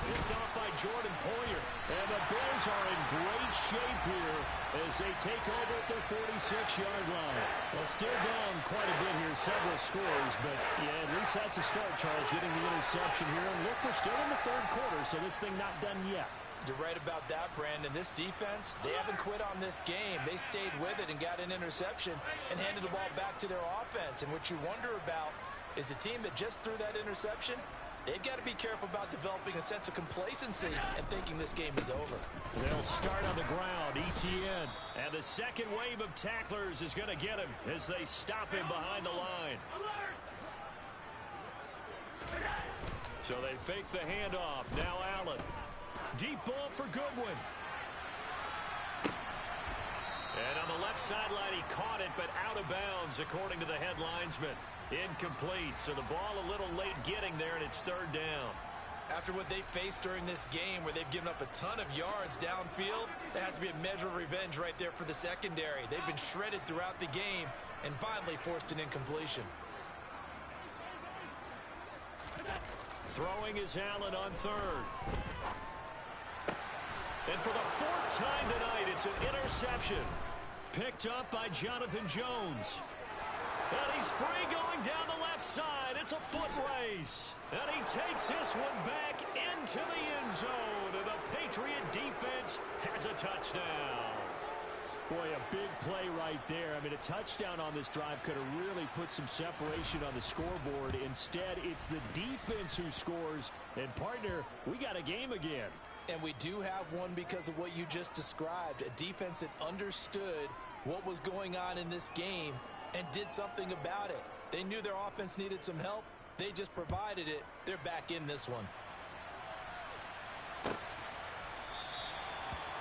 Picked off by Jordan Poyer. And the Bills are in great shape here as they take over at their 46-yard line. Well, still down quite a bit here, several scores. But, yeah, at least that's a start, Charles, getting the interception here. And look, we're still in the 3rd quarter, so this thing not done yet. You're right about that, Brandon. This defense, they haven't quit on this game. They stayed with it and got an interception and handed the ball back to their offense. And what you wonder about is the team that just threw that interception, they've got to be careful about developing a sense of complacency and thinking this game is over. They'll start on the ground, ETN. And the second wave of tacklers is going to get him as they stop him behind the line. So they fake the handoff. Now Allen. Deep ball for Goodwin. And on the left sideline, he caught it, but out of bounds, according to the head linesman. Incomplete, so the ball a little late getting there, and it's 3rd down. After what they faced during this game, where they've given up a ton of yards downfield, there has to be a measure of revenge right there for the secondary. They've been shredded throughout the game and finally forced an incompletion. Throwing is Allen on 3rd. And for the 4th time tonight, it's an interception. Picked up by Jonathan Jones. And he's free going down the left side. It's a foot race. And he takes this one back into the end zone. And the Patriots Patriot defense has a touchdown. Boy, a big play right there. I mean, a touchdown on this drive could have really put some separation on the scoreboard. Instead, it's the defense who scores. And, partner, we got a game again. And we do have one because of what you just described, a defense that understood what was going on in this game and did something about it. They knew their offense needed some help. They just provided it. They're back in this one.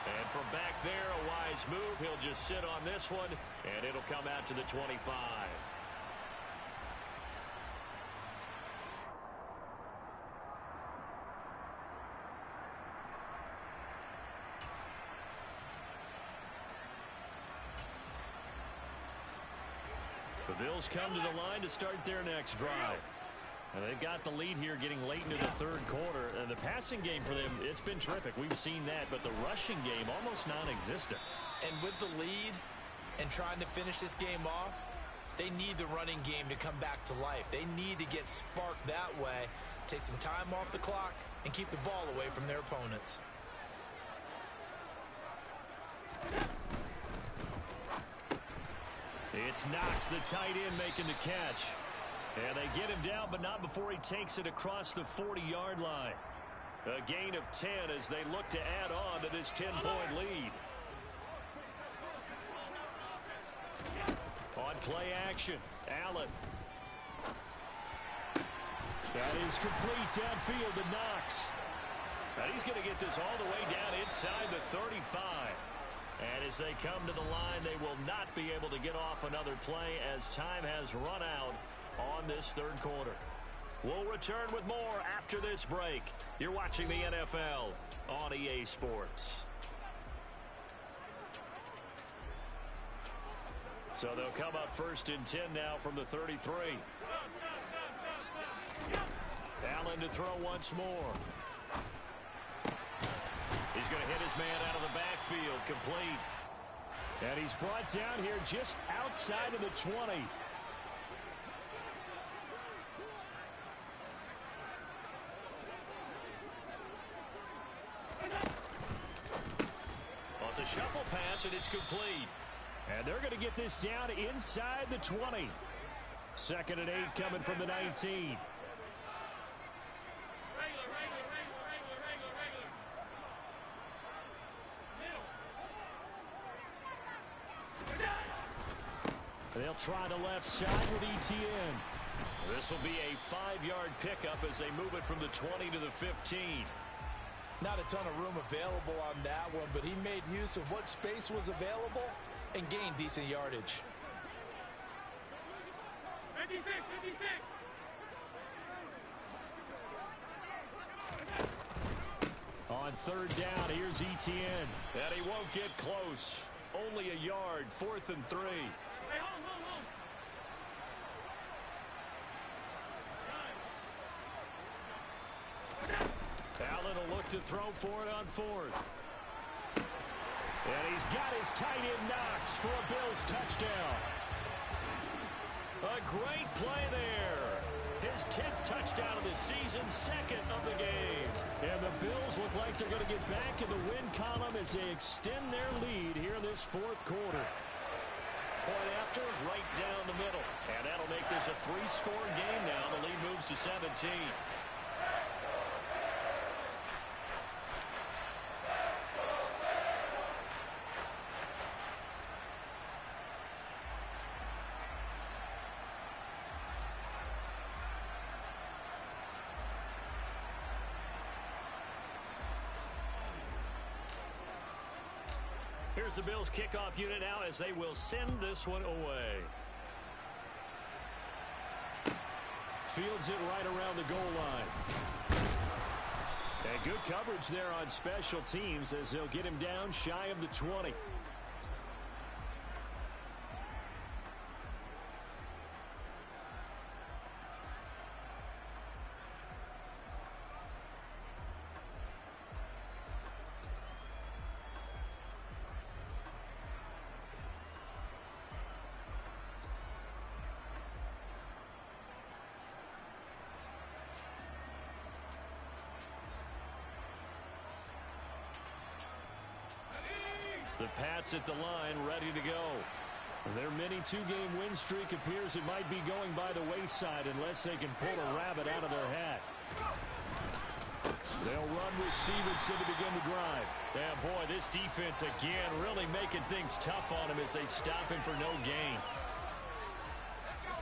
And from back there, a wise move. He'll just sit on this one, and it'll come out to the 25. The Bills come to the line to start their next drive. And they've got the lead here getting late into the third quarter. And the passing game for them, it's been terrific. We've seen that. But the rushing game, almost non-existent. And with the lead and trying to finish this game off, they need the running game to come back to life. They need to get sparked that way, take some time off the clock, and keep the ball away from their opponents. It's Knox, the tight end, making the catch. And they get him down, but not before he takes it across the 40-yard line. A gain of 10 as they look to add on to this 10-point lead. On play action, Allen. That is complete downfield to Knox. And he's going to get this all the way down inside the 35. And as they come to the line, they will not be able to get off another play as time has run out on this third quarter. We'll return with more after this break. You're watching the NFL on EA Sports. So they'll come up first and 10 now from the 33. Allen to throw once more. He's going to hit his man out of the backfield, complete. And he's brought down here just outside of the 20. Well, it's a shuffle pass, and it's complete. And they're going to get this down inside the 20. 2nd and 8 coming from the 19. They'll try the left side with ETN. This will be a 5-yard pickup as they move it from the 20 to the 15. Not a ton of room available on that one, but he made use of what space was available and gained decent yardage. 56, 56. On 3rd down, here's ETN. And he won't get close. Only a yard, 4th and 3. Hey, hold. Allen will look to throw for it on 4th. And he's got his tight end Knox for a Bills touchdown. A great play there. His 10th touchdown of the season, 2nd of the game. And the Bills look like they're going to get back in the win column as they extend their lead here in this 4th quarter. Point after, right down the middle. And that'll make this a 3-score game now. The lead moves to 17. Here's the Bills kickoff unit now as they will send this one away. Fields it right around the goal line. And good coverage there on special teams as they'll get him down shy of the 20. The Pats at the line, ready to go. Their mini two-game win streak appears it might be going by the wayside unless they can pull a rabbit out of their hat. They'll run with Stevenson to begin the drive. Yeah, boy, this defense again really making things tough on him as they stop him for no gain.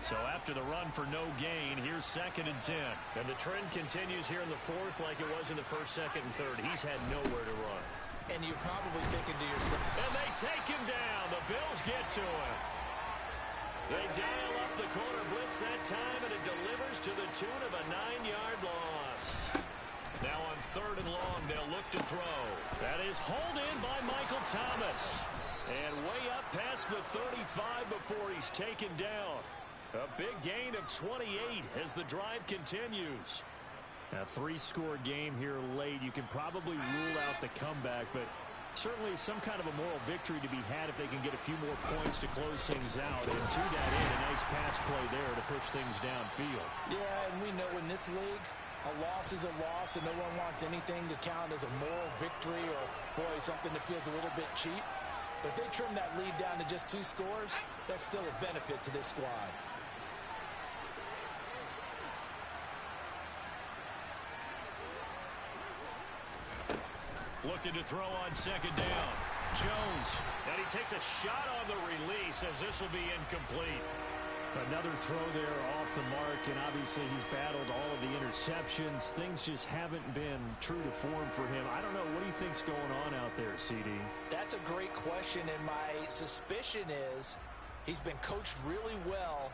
So after the run for no gain, here's 2nd and 10. And the trend continues here in the 4th like it was in the 1st, 2nd, and 3rd. He's had nowhere to run. And you're probably thinking to yourself, and they take him down. The Bills get to him. They dial up the corner blitz that time, and it delivers to the tune of a 9-yard loss. Now on 3rd and long, they'll look to throw. That is hauled in by Michael Thomas. And way up past the 35 before he's taken down. A big gain of 28 as the drive continues. A 3-score game here late. You can probably rule out the comeback, but certainly some kind of a moral victory to be had if they can get a few more points to close things out. And to that end, a nice pass play there to push things downfield. Yeah, and we know in this league, a loss is a loss, and no one wants anything to count as a moral victory or, boy, something that feels a little bit cheap. But if they trim that lead down to just 2 scores, that's still a benefit to this squad. Looking to throw on 2nd down. Jones. And he takes a shot on the release as this will be incomplete. Another throw there off the mark, and obviously he's battled all of the interceptions. Things just haven't been true to form for him. I don't know. What do you think's going on out there, CD? That's a great question, and my suspicion is he's been coached really well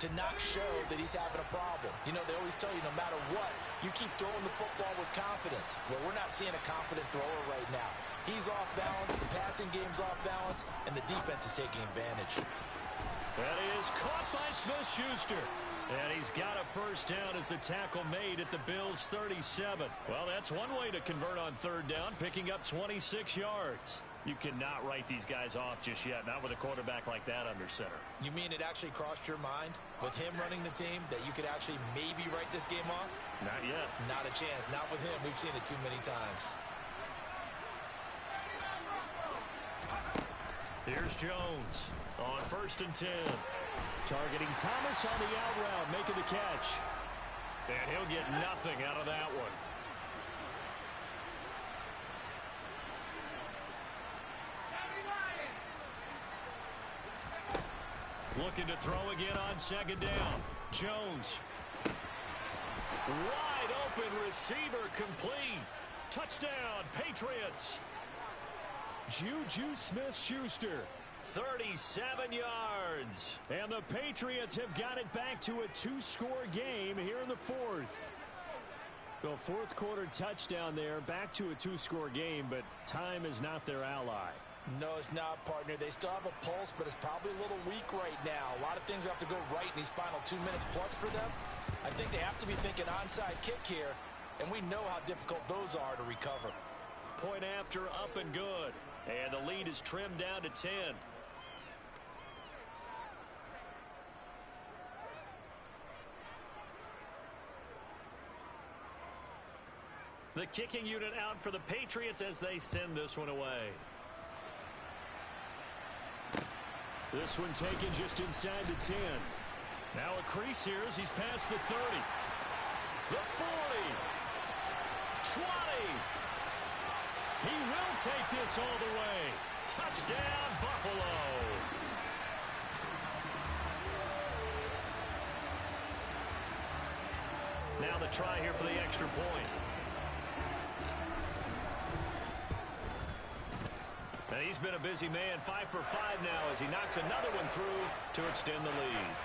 to not show that he's having a problem. You know, they always tell you no matter what, you keep throwing the football with confidence. Well, we're not seeing a confident thrower right now. He's off balance, the passing game's off balance, and the defense is taking advantage. That is caught by Smith-Schuster. And he's got a 1st down as the tackle made at the Bills' 37. Well, that's one way to convert on 3rd down, picking up 26 yards. You cannot write these guys off just yet, not with a quarterback like that under center. You mean it actually crossed your mind with him running the team that you could actually maybe write this game off? Not yet. Not a chance. Not with him. We've seen it too many times. Here's Jones on 1st and 10. Targeting Thomas on the out route, making the catch. And he'll get nothing out of that one. Looking to throw again on 2nd down. Jones. Wide open receiver complete. Touchdown, Patriots. Juju Smith-Schuster, 37 yards. And the Patriots have got it back to a 2-score game here in the 4th. Well, 4th quarter touchdown there, back to a 2-score game, but time is not their ally. No, it's not, partner. They still have a pulse, but it's probably a little weak right now. A lot of things have to go right in these final 2 minutes plus for them. I think they have to be thinking onside kick here, and we know how difficult those are to recover. Point after, up and good. And the lead is trimmed down to 10. The kicking unit out for the Patriots as they send this one away. This one taken just inside the 10. Now a crease here as he's past the 30. The 40. 20. He will take this all the way. Touchdown, Buffalo. Now the try here for the extra point. And he's been a busy man, 5 for 5 now as he knocks another one through to extend the lead.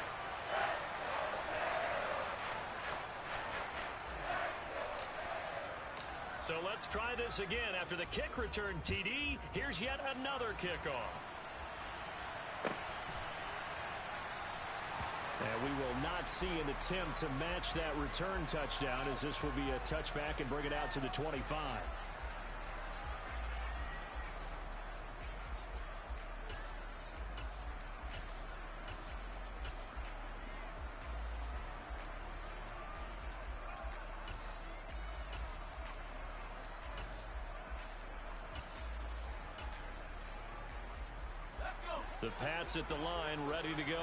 So let's try this again. After the kick return TD, here's yet another kickoff. And we will not see an attempt to match that return touchdown as this will be a touchback and bring it out to the 25. The Pats at the line, ready to go.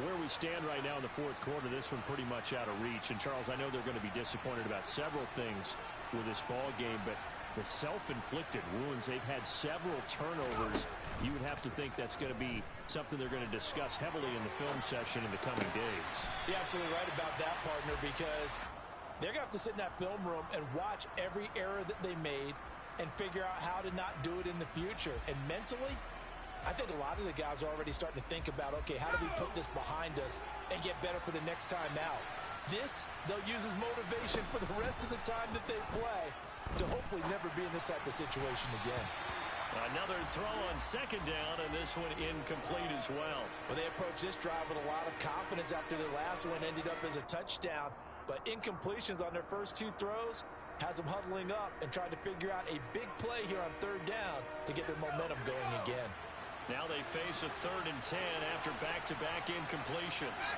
Where we stand right now in the fourth quarter, this one pretty much out of reach. And, Charles, I know they're going to be disappointed about several things with this ball game, but the self-inflicted wounds, they've had several turnovers. You would have to think that's going to be something they're going to discuss heavily in the film session in the coming days. You're absolutely right about that, partner, because they're going to have to sit in that film room and watch every error that they made and figure out how to not do it in the future. And mentally, I think a lot of the guys are already starting to think about, okay, how do we put this behind us and get better for the next time out? This, they'll use as motivation for the rest of the time that they play to hopefully never be in this type of situation again. Another throw on second down, and this one incomplete as well. Well, they approached this drive with a lot of confidence after their last one ended up as a touchdown. But incompletions on their first two throws has them huddling up and trying to figure out a big play here on third down to get their momentum going again. Now they face a 3rd and 10 after back-to-back incompletions.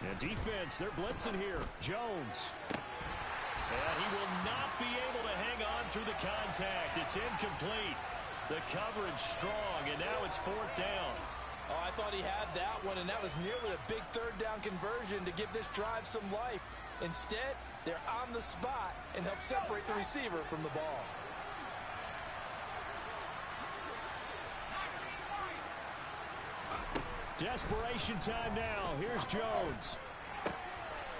And defense, they're blitzing here. Jones. And he will not be able to hang on through the contact. It's incomplete. The coverage strong, and now it's 4th down. Oh, I thought he had that one, and that was nearly a big third down conversion to give this drive some life. Instead, they're on the spot and help separate the receiver from the ball. Desperation time now. Here's Jones.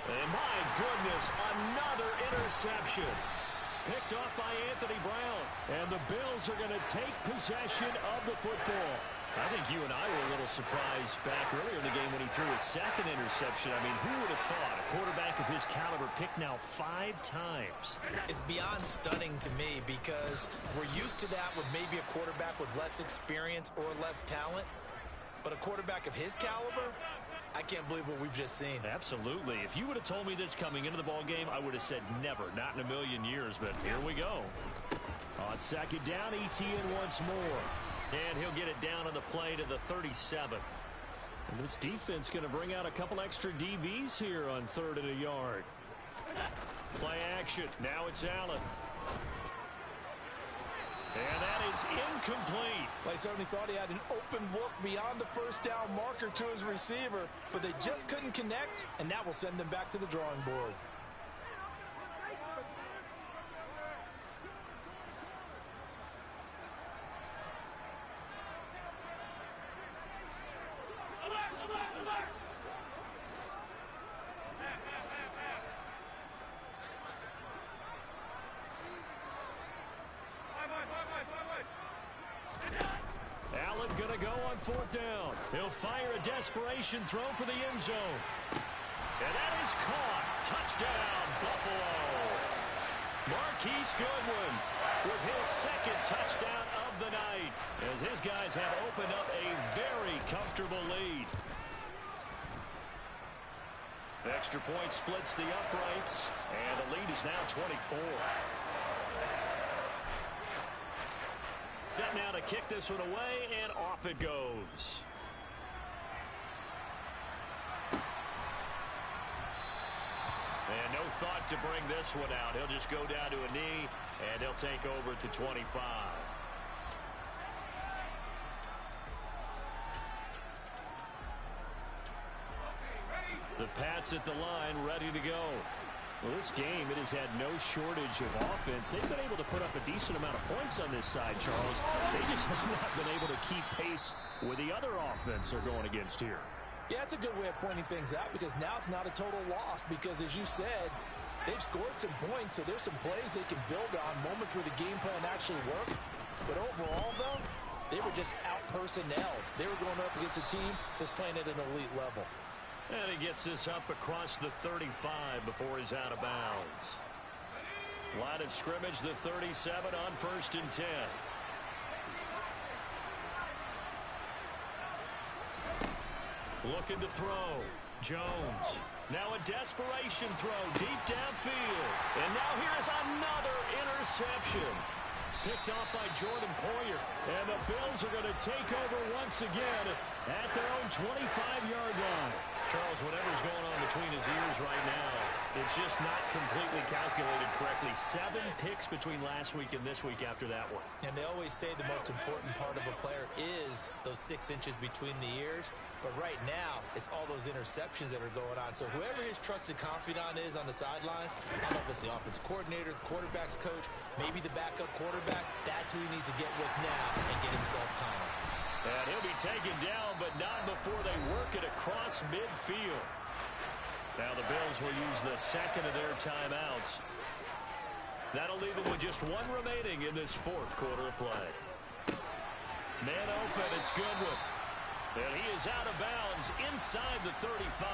And my goodness, another interception. Picked off by Anthony Brown. And the Bills are going to take possession of the football. I think you and I were a little surprised back earlier in the game when he threw his 2nd interception. I mean, who would have thought a quarterback of his caliber picked now 5 times? It's beyond stunning to me because we're used to that with maybe a quarterback with less experience or less talent. But a quarterback of his caliber, I can't believe what we've just seen. Absolutely. If you would have told me this coming into the ball game, I would have said never, not in a million years. But here we go. On second down, ETN once more. And he'll get it down on the play to the 37. And this defense going to bring out a couple extra DBs here on 3rd and a yard. Play action. Now it's Allen. And that is incomplete. Well, I certainly thought he had an open look beyond the first down marker to his receiver, but they just couldn't connect, and that will send them back to the drawing board. Going to go on 4th down. He'll fire a desperation throw for the end zone. And that is caught. Touchdown, Buffalo. Marquise Goodwin with his 2nd touchdown of the night as his guys have opened up a very comfortable lead. The extra point splits the uprights, and the lead is now 24. Set now to kick this one away, and off it goes. And no thought to bring this one out. He'll just go down to a knee, and he'll take over at the 25. The Pats at the line, ready to go. Well, this game, it has had no shortage of offense. They've been able to put up a decent amount of points on this side, Charles. They just have not been able to keep pace with the other offense they're going against here. Yeah, it's a good way of pointing things out because now it's not a total loss because, as you said, they've scored some points, so there's some plays they can build on, moments where the game plan actually worked. But overall, though, they were just out-personnelled. They were going up against a team that's playing at an elite level. And he gets this up across the 35 before he's out of bounds. Line of scrimmage, the 37 on 1st and 10. Looking to throw. Jones. Now a desperation throw deep downfield. And now here's another interception. Picked off by Jordan Poyer. And the Bills are going to take over once again at their own 25-yard line. Charles, whatever's going on between his ears right now, it's just not completely calculated correctly. 7 picks between last week and this week after that one. And they always say the most important part of a player is those 6 inches between the ears. But right now, it's all those interceptions that are going on. So whoever his trusted confidant is on the sidelines, I don't know if it's the offensive coordinator, the quarterback's coach, maybe the backup quarterback, that's who he needs to get with now and get himself calm. And he'll be taken down, but not before they work it across midfield. Now the Bills will use the second of their timeouts. That'll leave them with just 1 remaining in this 4th quarter of play. Man open, it's Goodwin. And he is out of bounds inside the 35.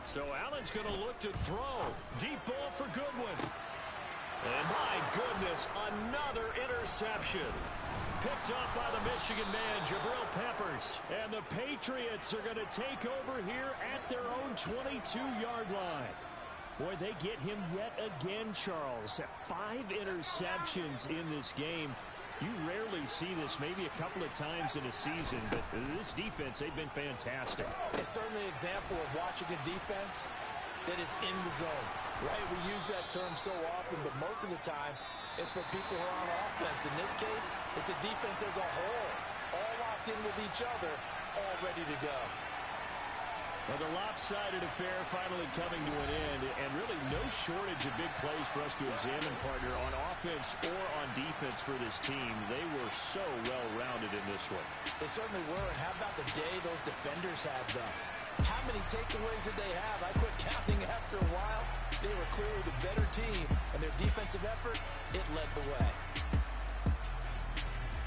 So Allen's going to look to throw. Deep ball for Goodwin. And my goodness, another interception. Picked up by the Michigan man, Jabril Peppers. And the Patriots are going to take over here at their own 22-yard line. Boy, they get him yet again, Charles. 5 interceptions in this game. You rarely see this, maybe a couple of times in a season, but this defense, they've been fantastic. It's certainly an example of watching a defense that is in the zone, right? We use that term so often, but most of the time, it's for people who are on offense. In this case, it's the defense as a whole, all locked in with each other, all ready to go. Well, the lopsided affair finally coming to an end, and really no shortage of big plays for us to examine, partner, on offense or on defense for this team. They were so well-rounded in this one. They certainly were, and how about the day those defenders had, though? How many takeaways did they have? I quit counting after a while. They were clearly the better team, and their defensive effort, it led the way.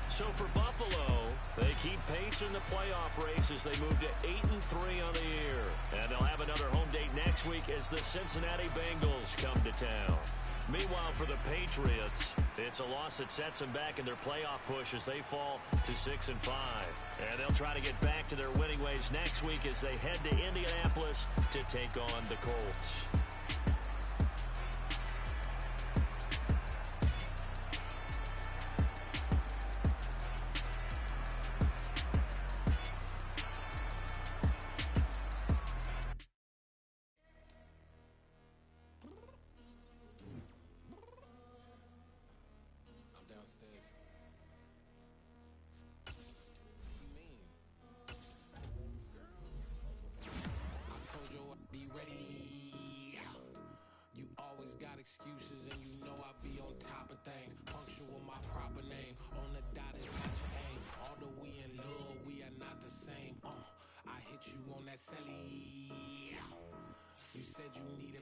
So for Buffalo, they keep pace in the playoff race as they move to 8-3 on the year. And they'll have another home date next week as the Cincinnati Bengals come to town. Meanwhile, for the Patriots, it's a loss that sets them back in their playoff push as they fall to 6-5. And they'll try to get back to their winning ways next week as they head to Indianapolis to take on the Colts. Excuses and you know I be on top of things. Punctual my proper name. On the dot is not your aim. Although we in love, we are not the same. I hit you on that celly. You said you needed